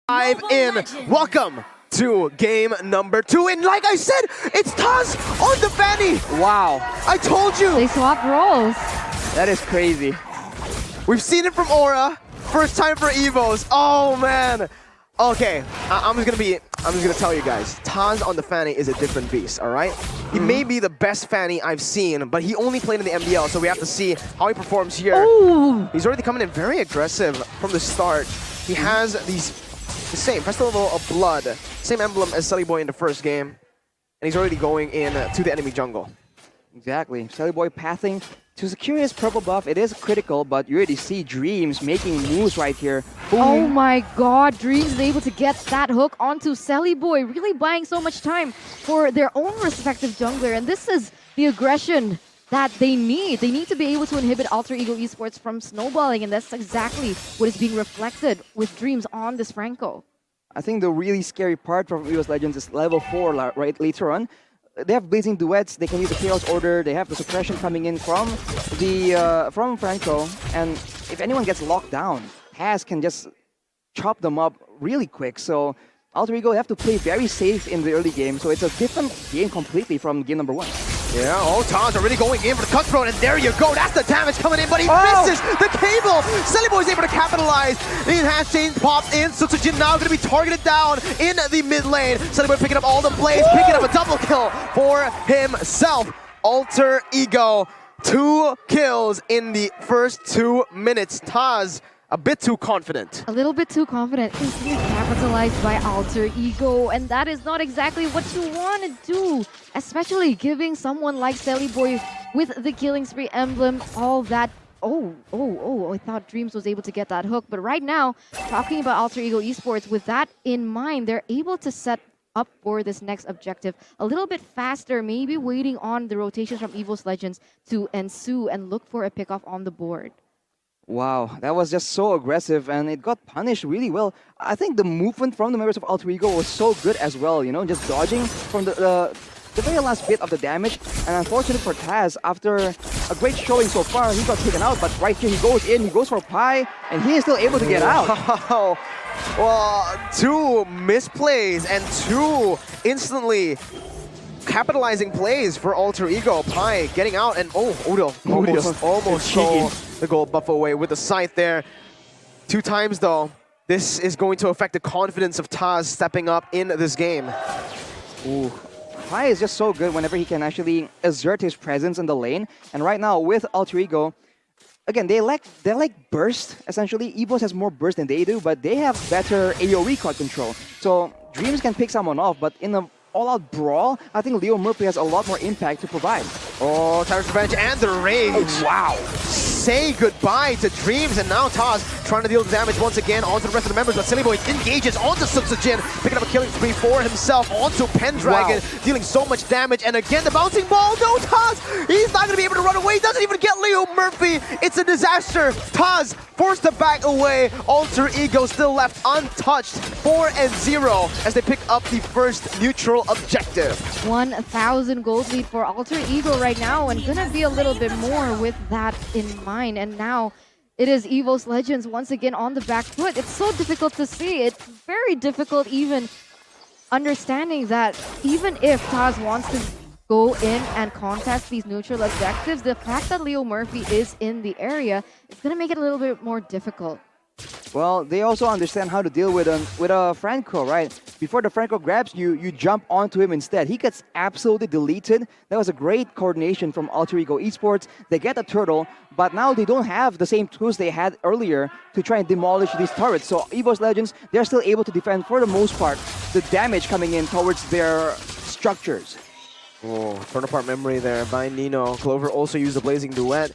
Dive in. Welcome to game number 2. And like I said, it's Taz on the Fanny. Wow, I told you. They swapped roles. that is crazy. We've seen it from Aura. First time for EVOS. Oh man. Okay, I'm just gonna tell you guys. Taz on the Fanny is a different beast. All right. He may be the best Fanny I've seen, but he only played in the MPL, so we have to see how he performs here. Ooh. He's already coming in very aggressive from the start. He has the same Festival of Blood, same emblem as Sully Boy in the first game, and he's already going in to the enemy jungle. Exactly. Sally Boy pathing to secure his purple buff. It is critical, but you already see Dreams making moves right here. Boom. Oh my god, Dreams is able to get that hook onto Sally Boy, really buying so much time for their own respective jungler. And this is the aggression that they need. They need to be able to inhibit Alter Ego Esports from snowballing, and that's exactly what is being reflected with Dreams on this Franco. I think the really scary part from EVOS Legends is level 4 right later on. They have blazing duets, they can use the Chaos Order, they have the suppression coming in from from Franco, and if anyone gets locked down, Taz can just chop them up really quick. So Alter Ego have to play very safe in the early game, so it's a different game completely from game number 1. Yeah, Taz already going in for the cutthroat, and there you go. That's the damage coming in, but he misses the cable. Sully Boy is able to capitalize. The enhanced chain pops in. Sutsujin now going to be targeted down in the mid lane. Sully Boy picking up all the plays, picking up a double kill for himself. Alter Ego, 2 kills in the first 2 minutes. Taz, a bit too confident. A little bit too confident, instantly capitalized by Alter Ego, and that is not exactly what you want to do, especially giving someone like Sally Boy with the Killing Spree emblem all that. I thought Dreams was able to get that hook, but right now, talking about Alter Ego Esports, with that in mind, they're able to set up for this next objective a little bit faster, maybe waiting on the rotations from EVOS Legends to ensue and look for a pickoff on the board. Wow, that was just so aggressive, and it got punished really well. I think the movement from the members of Alter Ego was so good as well, you know, just dodging from the very last bit of the damage. And unfortunately for Taz, after a great showing so far, he got taken out, but right here he goes in, he goes for Pi, and he is still able to get out. Wow. Well, 2 misplays and 2 instantly capitalizing plays for Alter Ego. Pi getting out, and Udo almost stole the gold buff away with the scythe there. 2 times though. This is going to affect the confidence of Taz stepping up in this game. Ooh. Pi is just so good whenever he can actually assert his presence in the lane. And right now with Alter Ego, again, they're like burst, essentially. EVOS has more burst than they do, but they have better AoE card control. So Dreams can pick someone off, but in a all-out brawl, I think Leo Murphy has a lot more impact to provide. Oh, Tyrus Revenge and the Rage. Oh, wow. Say goodbye to Dreams, and now Taz trying to deal the damage once again onto the rest of the members, but Silly Boy engages onto Sutsujin, picking up a killing spree for himself onto Pendragon, dealing so much damage, and again the bouncing ball, no Taz! He's not going to be able to run away, he doesn't even get Leo Murphy, it's a disaster! Taz forced to back away, Alter Ego still left untouched, 4-0 as they pick up the first neutral objective. 1,000 gold lead for Alter Ego right now, and gonna be a little bit more with that in mind. And now it is EVOS Legends once again on the back foot. It's so difficult to see. It's very difficult even understanding that even if Taz wants to go in and contest these neutral objectives, the fact that Leo Murphy is in the area is gonna make it a little bit more difficult. Well, they also understand how to deal with a Franco, right? Before the Franco grabs you, you jump onto him instead. He gets absolutely deleted. That was a great coordination from Alter Ego Esports. They get a turtle, but now they don't have the same tools they had earlier to try and demolish these turrets. So EVOS Legends, they're still able to defend for the most part the damage coming in towards their structures. Oh, torn apart memory there by Nino. Clover also used the Blazing Duet.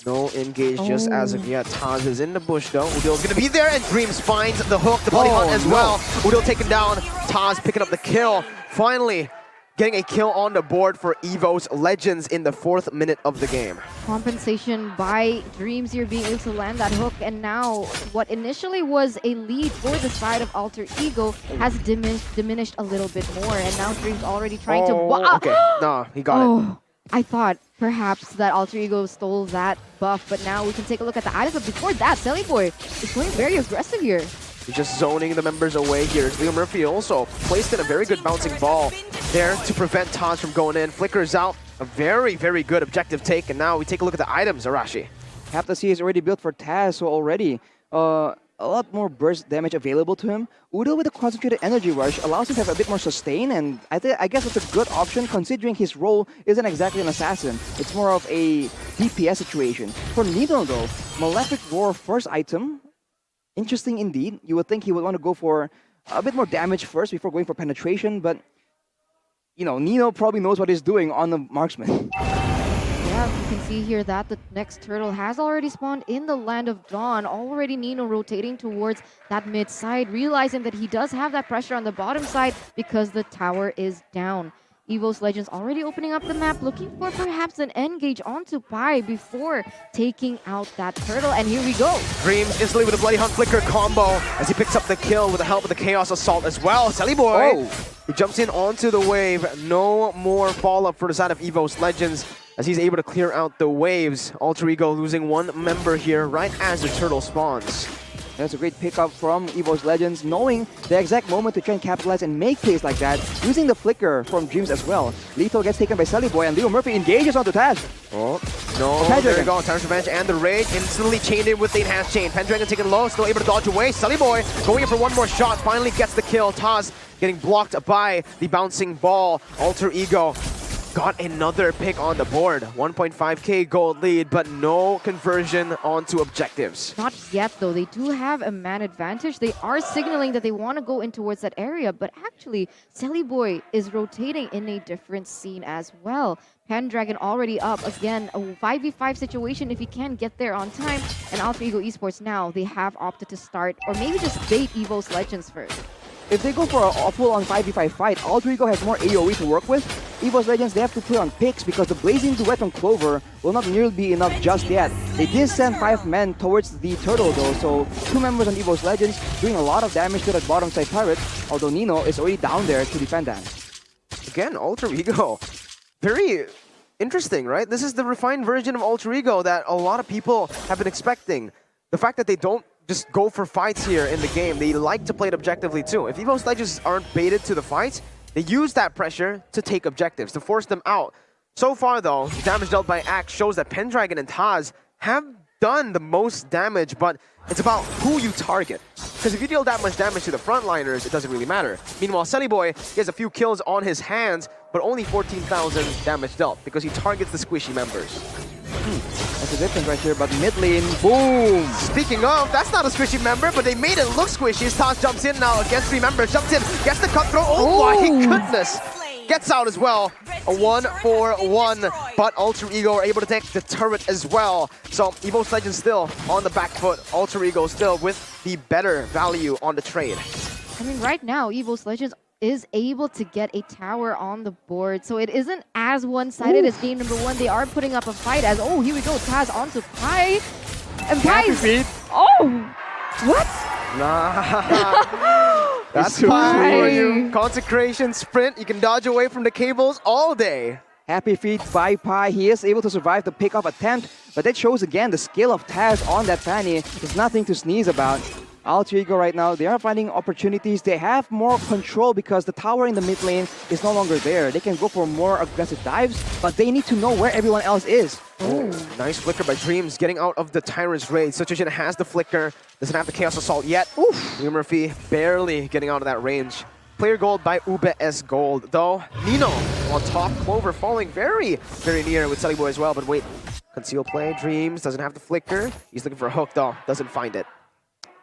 No engage just as of yet. Taz is in the bush though. Udil's gonna be there, and Dreams finds the hook, the body hunt as well. Udil taken down. Taz picking up the kill. Finally getting a kill on the board for EVOS Legends in the 4th minute of the game. Compensation by Dreams here being able to land that hook, and now what initially was a lead for the side of Alter Ego has diminished a little bit more, and now Dreams already trying to... Okay, no, he got it. I thought perhaps that Alter Ego stole that buff, but now we can take a look at the items. But before that, Sally Boy is going very aggressive here. He's just zoning the members away here. Leo Murphy also placed in a very good bouncing ball there to prevent Taz from going in. Flickers out. A very, very good objective take. And now we take a look at the items, Arashi. Half the C is already built for Taz, so already a lot more burst damage available to him. Udo with a concentrated energy rush allows him to have a bit more sustain, and I guess it's a good option considering his role isn't exactly an assassin. It's more of a DPS situation. For Nino though, Malefic Roar first item, interesting indeed. You would think he would want to go for a bit more damage first before going for penetration, but you know, Nino probably knows what he's doing on the marksman. Yeah, you can see here that the next turtle has already spawned in the Land of Dawn. Already Nino rotating towards that mid side, realizing that he does have that pressure on the bottom side because the tower is down. EVOS Legends already opening up the map, looking for perhaps an engage onto Pi before taking out that turtle. And here we go. Dreams instantly with a Bloody Hunt Flicker combo as he picks up the kill with the help of the Chaos Assault as well. Selly Boy, he jumps in onto the wave. No more follow-up for the side of EVOS Legends as he's able to clear out the waves. Alter Ego losing one member here right as the turtle spawns. That's a great pickup from EVOS Legends, knowing the exact moment to try and capitalize and make plays like that, using the flicker from Dreams as well. Lethal gets taken by Selly Boy, and Leo Murphy engages onto Taz. Oh, no, there we go. Tyrant's Revenge and the Rage instantly chained in with the Enhanced Chain. Pendragon taken low, still able to dodge away. Selly Boy going in for one more shot, finally gets the kill. Taz getting blocked by the bouncing ball. Alter Ego got another pick on the board. 1.5k gold lead, but no conversion onto objectives. Not yet, though. They do have a man advantage. They are signaling that they want to go in towards that area, but actually, Selly Boy is rotating in a different scene as well. Pendragon already up. Again, a 5v5 situation if he can get there on time. And Alter Ego Esports now, they have opted to start, or maybe just bait EVOS Legends first. If they go for a full-on 5v5 fight, Alter Ego has more AoE to work with. EVOS Legends, they have to play on picks because the Blazing Duet from Clover will not nearly be enough just yet. They did send 5 men towards the turtle though, so 2 members on EVOS Legends doing a lot of damage to that bottom side turret, although Nino is already down there to defend that. Again, Alter Ego. Very interesting, right? This is the refined version of Alter Ego that a lot of people have been expecting. The fact that they don't just go for fights here in the game. They like to play it objectively too. If EVOS Legends aren't baited to the fights, they use that pressure to take objectives, to force them out. So far though, the damage dealt by Axe shows that Pendragon and Taz have done the most damage, but it's about who you target. Because if you deal that much damage to the frontliners, it doesn't really matter. Meanwhile, Selly Boy, he has a few kills on his hands, but only 14,000 damage dealt because he targets the squishy members. That's a difference right here, but mid lane, boom! Speaking of, that's not a squishy member, but they made it look squishy. Taz jumps in now against 3 members, jumps in, gets the cutthroat. Oh my goodness! Gets out as well. A 1-for-1, but Alter Ego are able to take the turret as well. So EVOS Legends still on the back foot. Alter Ego still with the better value on the trade. I mean, right now, EVOS Legends is able to get a tower on the board. So it isn't as one-sided as game number 1. They are putting up a fight as, oh, here we go, Taz onto Pi. And Pi, oh, what? Nah. That's fine for you. Consecration sprint. You can dodge away from the cables all day. Happy feet by Pi. He is able to survive the pickoff attempt, but that shows again the skill of Taz on that Fanny is nothing to sneeze about. Alter Ego right now, they are finding opportunities. They have more control because the tower in the mid lane is no longer there. They can go for more aggressive dives, but they need to know where everyone else is. Oh, nice flicker by Dreams, getting out of the Tyrant's Raid. Situation has the flicker, doesn't have the Chaos Assault yet. Leo Murphy barely getting out of that range. Player gold by Ube S Gold, though. Nino on top, Clover falling very, very near with Selly Boy as well, but wait. Conceal play, Dreams, doesn't have the flicker. He's looking for a hook though, doesn't find it.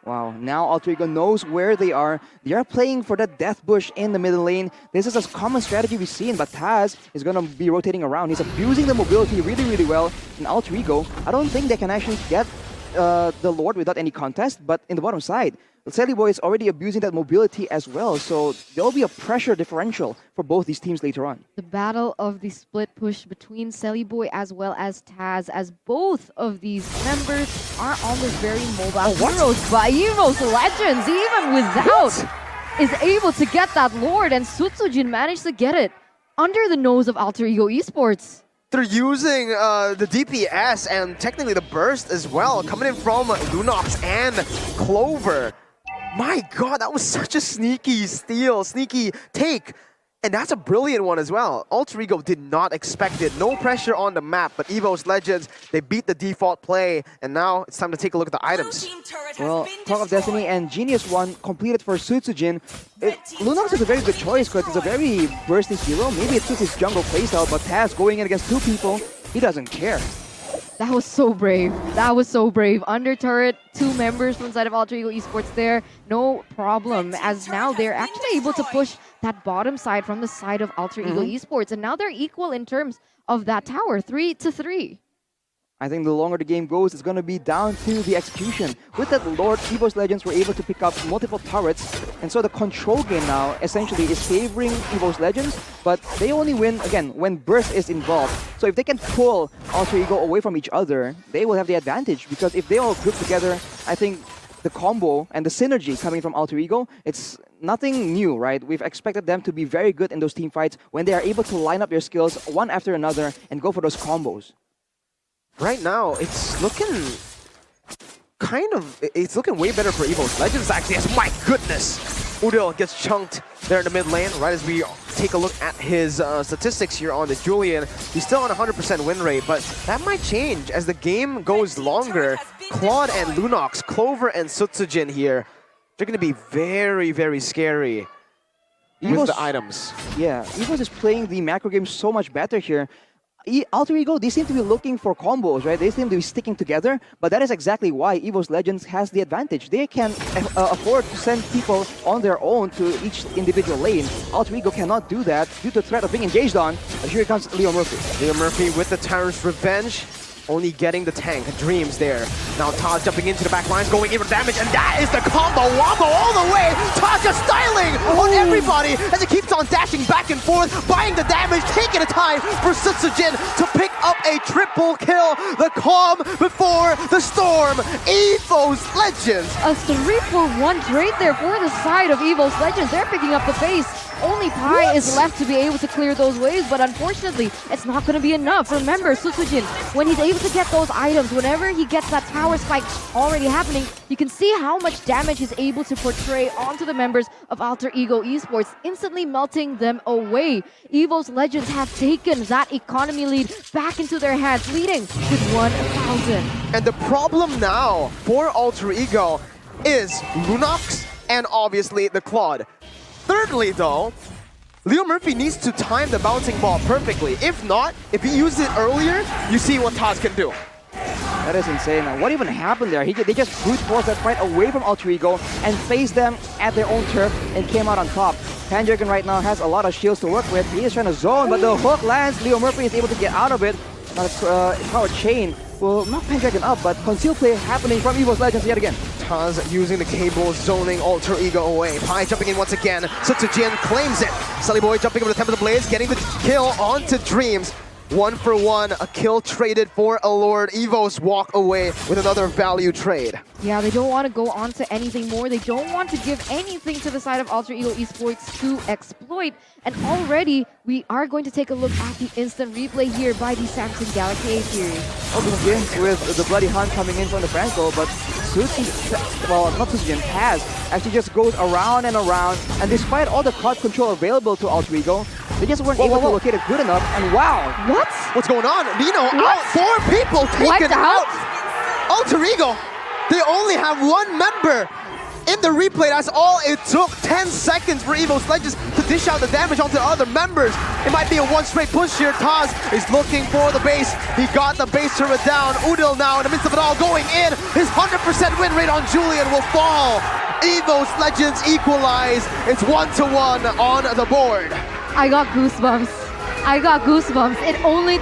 Wow, now Alter Ego knows where they are. They are playing for that death bush in the middle lane. This is a common strategy we've seen, but Taz is going to be rotating around. He's abusing the mobility really, really well. And Alter Ego, I don't think they can actually get the Lord without any contest, but in the bottom side, Selly Boy is already abusing that mobility as well, so there'll be a pressure differential for both these teams later on. The battle of the split push between Selly Boy as well as Taz, as both of these members are almost very mobile heroes by EVOS Legends, even without, is able to get that Lord, and Sutsujin managed to get it under the nose of Alter Ego Esports. They're using the DPS and technically the burst as well, coming in from Lunox and Clover. My God, that was such a sneaky steal, sneaky take. And that's a brilliant one as well. Alter Ego did not expect it. No pressure on the map, but EVOS Legends, they beat the default play, and now it's time to take a look at the items. Well, Talk of Destiny and Genius 1 completed for Sutsujin. Lunox is a very good choice because it's a very bursty hero. Maybe it suits his jungle playstyle, but Taz going in against two people, he doesn't care. That was so brave. That was so brave. Under turret, 2 members from the side of Alter Ego Esports there. No problem, as now they're actually able to push that bottom side from the side of Alter Ego Esports. And now they're equal in terms of that tower, 3-3. I think the longer the game goes, it's going to be down to the execution. With that Lord, EVOS Legends were able to pick up multiple turrets, and so the control game now essentially is favoring EVOS Legends, but they only win, again, when Burst is involved. So if they can pull Alter Ego away from each other, they will have the advantage, because if they all group together, I think the combo and the synergy coming from Alter Ego, it's nothing new, right? We've expected them to be very good in those team fights when they are able to line up their skills one after another and go for those combos. Right now, it's looking it's looking way better for EVOS Legends actually. Yes, my goodness! Udil gets chunked there in the mid lane, right as we take a look at his statistics here on the Julian. He's still on 100% win rate, but that might change as the game goes longer. Claude and Lunox, Clover and Sutsujin here, they're going to be very, very scary with the items. Yeah, EVOS is playing the macro game so much better here. Alter Ego, they seem to be looking for combos, right? They seem to be sticking together, but that is exactly why EVOS Legends has the advantage. They can afford to send people on their own to each individual lane. Alter Ego cannot do that due to the threat of being engaged on. Here comes Leo Murphy. Leo Murphy with the Tyrant's Revenge, only getting the tank. Dreams there. Now Taz jumping into the back lines, going in for damage, and that is the combo wombo all the way. Taz just styling on everybody as he keeps on dashing back and forth, buying the damage, taking the time for Sutsujin to pick up a triple kill. The calm before the storm. EVOS Legends. A 3-for-1 trade there for the side of EVOS Legends. They're picking up the pace. Only Pi is left to be able to clear those waves, but unfortunately, it's not going to be enough. Remember, Sutsujin, when he's able to get those items, whenever he gets that tower spike already happening, you can see how much damage he's able to portray onto the members of Alter Ego Esports, instantly melting them away. EVOS Legends have taken that economy lead back into their hands, leading with 1,000. And the problem now for Alter Ego is Lunox and obviously the Claude. Thirdly, though, Leo Murphy needs to time the bouncing ball perfectly. If not, if he used it earlier, you see what Taz can do. That is insane. What even happened there? They just brute forced that fight away from Alter Ego and faced them at their own turf and came out on top. Pandragon right now has a lot of shields to work with. He is trying to zone, but the hook lands. Leo Murphy is able to get out of it. Power chain will knock Pandragon up, but conceal play happening from EVOS Legends yet again. Taz using the cable, zoning Alter Ego away. Pi jumping in once again. Sutsujin claims it. Sully Boy jumping over the Temple of the Blades, getting the kill onto Dreams. 1-for-1, a kill traded for a Lord. EVOS walk away with another value trade. Yeah, they don't want to go on to anything more. They don't want to give anything to the side of Alter Ego Esports to exploit. And already, we are going to take a look at the instant replay here by the Samsung Galaxy A series. Also begins with the Bloody Hunt coming in from the Franco, but Taz actually just goes around and around. And despite all the card control available to Alter Ego, they just weren't able to locate it good enough, and wow! What? What's going on? Nino out, 4 people taken out! Alter Ego, they only have 1 member in the replay. That's all it took. 10 seconds for EVOS Legends to dish out the damage onto the other members. It might be a 1 straight push here. Taz is looking for the base. He got the base turret down. Udil now in the midst of it all going in. His 100% win rate on Julian will fall. EVOS Legends equalize. It's 1-1 on the board. I got goosebumps. It only